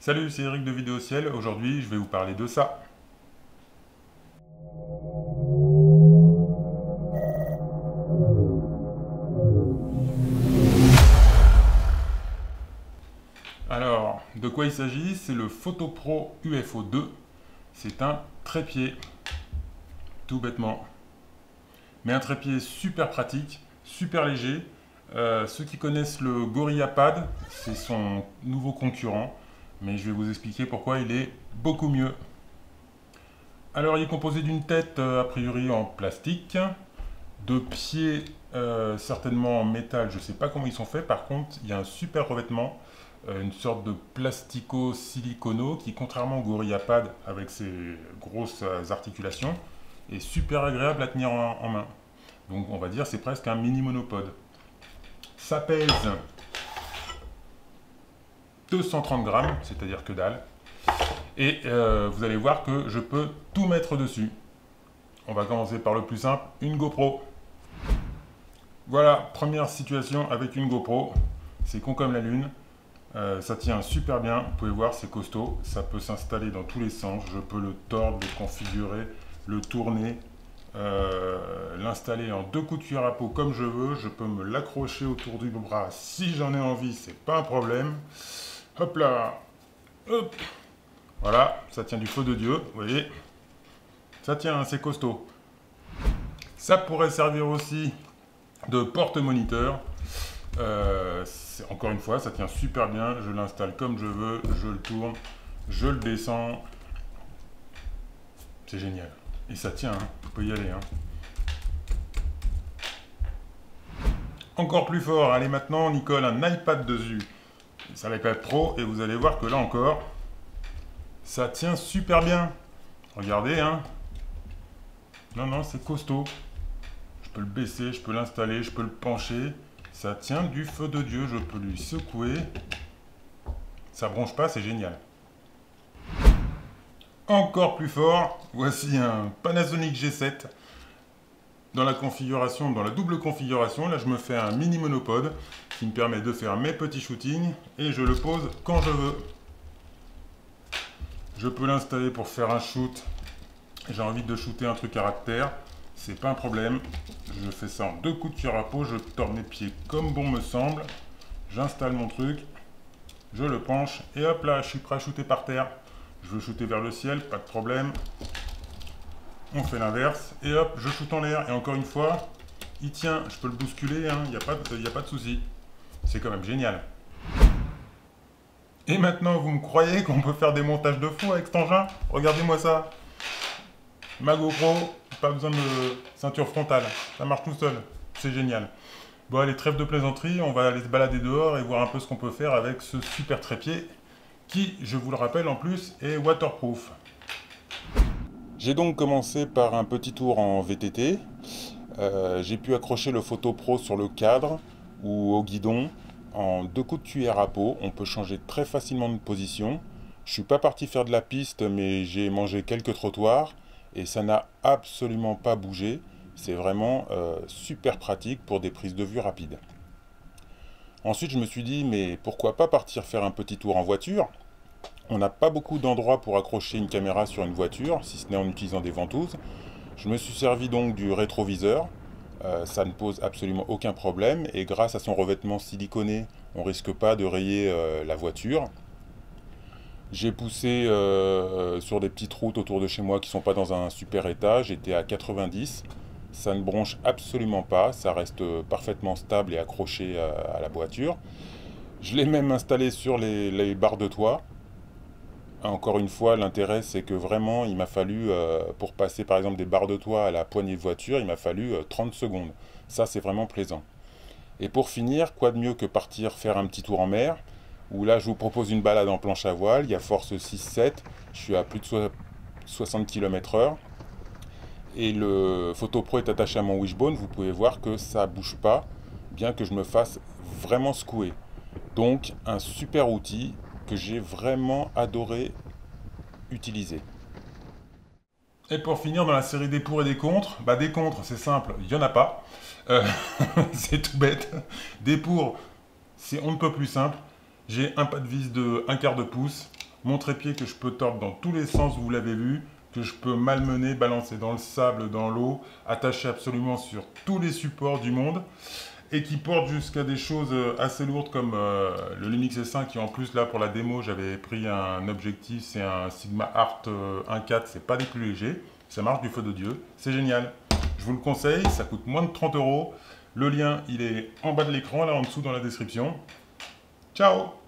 Salut, c'est Eric de Vidéo Ciel. Aujourd'hui, je vais vous parler de ça. Alors, de quoi il s'agit? C'est le PhotoPro UFO 2. C'est un trépied, tout bêtement. Mais un trépied super pratique, super léger. Ceux qui connaissent le GorillaPad, c'est son nouveau concurrent. Mais je vais vous expliquer pourquoi il est beaucoup mieux. Alors, il est composé d'une tête a priori en plastique, de pieds certainement en métal, je ne sais pas comment ils sont faits. Par contre, il y a un super revêtement, une sorte de plastico-silicono qui, contrairement au GorillaPad avec ses grosses articulations, est super agréable à tenir en main. Donc, on va dire c'est presque un mini monopode. Ça pèse 230 grammes, c'est-à-dire que dalle. Et vous allez voir que je peux tout mettre dessus. On va commencer par le plus simple, une GoPro. Voilà, première situation avec une GoPro. C'est con comme la lune. Ça tient super bien. Vous pouvez voir, c'est costaud. Ça peut s'installer dans tous les sens. Je peux le tordre, le configurer, le tourner, l'installer en deux coups de cuir à peau comme je veux. Je peux me l'accrocher autour du bras si j'en ai envie. C'est pas un problème. Hop là. Hop. Voilà, ça tient du feu de Dieu. Vous voyez. Ça tient, c'est costaud. Ça pourrait servir aussi de porte-moniteur. Encore une fois, ça tient super bien. Je l'installe comme je veux, je le tourne, je le descends. C'est génial. Et ça tient, hein. On peut y aller. Hein. Encore plus fort. Allez, maintenant, on y colle un iPad dessus. C'est l'iPad Pro et vous allez voir que là encore, ça tient super bien. Regardez, hein. Non, non, c'est costaud. Je peux le baisser, je peux l'installer, je peux le pencher. Ça tient du feu de Dieu, je peux lui secouer. Ça bronche pas, c'est génial. Encore plus fort, voici un Panasonic G7. Dans la configuration, dans la double configuration, là je me fais un mini monopode qui me permet de faire mes petits shootings et je le pose quand je veux. Je peux l'installer pour faire un shoot. J'ai envie de shooter un truc à caractère. C'est pas un problème. Je fais ça en deux coups de cuir à peau. Je tords mes pieds comme bon me semble. J'installe mon truc. Je le penche. Et hop là, je suis prêt à shooter par terre. Je veux shooter vers le ciel, pas de problème. On fait l'inverse. Et hop, je shoote en l'air. Et encore une fois, il tient. Je peux le bousculer. Il n'y a pas de souci. C'est quand même génial. Et maintenant, vous me croyez qu'on peut faire des montages de fou avec cet engin? Regardez-moi ça. Ma GoPro, pas besoin de ceinture frontale, ça marche tout seul, c'est génial. Bon allez, trêve de plaisanterie, on va aller se balader dehors et voir un peu ce qu'on peut faire avec ce super trépied qui, je vous le rappelle en plus, est waterproof. J'ai donc commencé par un petit tour en VTT. J'ai pu accrocher le PhotoPro sur le cadre ou au guidon en deux coups de cuillère à peau. On peut changer très facilement de position. Je suis pas parti faire de la piste, mais j'ai mangé quelques trottoirs. Et ça n'a absolument pas bougé. C'est vraiment super pratique pour des prises de vue rapides. Ensuite, je me suis dit, mais pourquoi pas partir faire un petit tour en voiture? On n'a pas beaucoup d'endroits pour accrocher une caméra sur une voiture, si ce n'est en utilisant des ventouses. Je me suis servi donc du rétroviseur. Ça ne pose absolument aucun problème. Et grâce à son revêtement siliconé, on ne risque pas de rayer la voiture. J'ai poussé sur des petites routes autour de chez moi qui ne sont pas dans un super état. J'étais à 90. Ça ne bronche absolument pas. Ça reste parfaitement stable et accroché à la voiture. Je l'ai même installé sur les barres de toit. Encore une fois, l'intérêt, c'est que vraiment, il m'a fallu, pour passer par exemple des barres de toit à la poignée de voiture, il m'a fallu 30 secondes. Ça, c'est vraiment plaisant. Et pour finir, quoi de mieux que partir faire un petit tour en mer, où là je vous propose une balade en planche à voile, il y a force 6-7, je suis à plus de 60 km/h, et le PhotoPro est attaché à mon wishbone, vous pouvez voir que ça ne bouge pas, bien que je me fasse vraiment secouer. Donc un super outil que j'ai vraiment adoré utiliser. Et pour finir dans la série des pour et des contre, des contre c'est simple, il n'y en a pas, c'est tout bête. Des pour, c'est on ne peut plus simple. J'ai un pas de vis de 1/4 de pouce. Mon trépied que je peux tordre dans tous les sens, vous l'avez vu, que je peux malmener, balancer dans le sable, dans l'eau, attacher absolument sur tous les supports du monde et qui porte jusqu'à des choses assez lourdes comme le Lumix S1 qui en plus là pour la démo j'avais pris un objectif, c'est un Sigma Art 1.4, c'est pas des plus légers, ça marche du feu de Dieu, c'est génial. Je vous le conseille, ça coûte moins de 30 euros. Le lien il est en bas de l'écran, là en dessous dans la description. Ciao!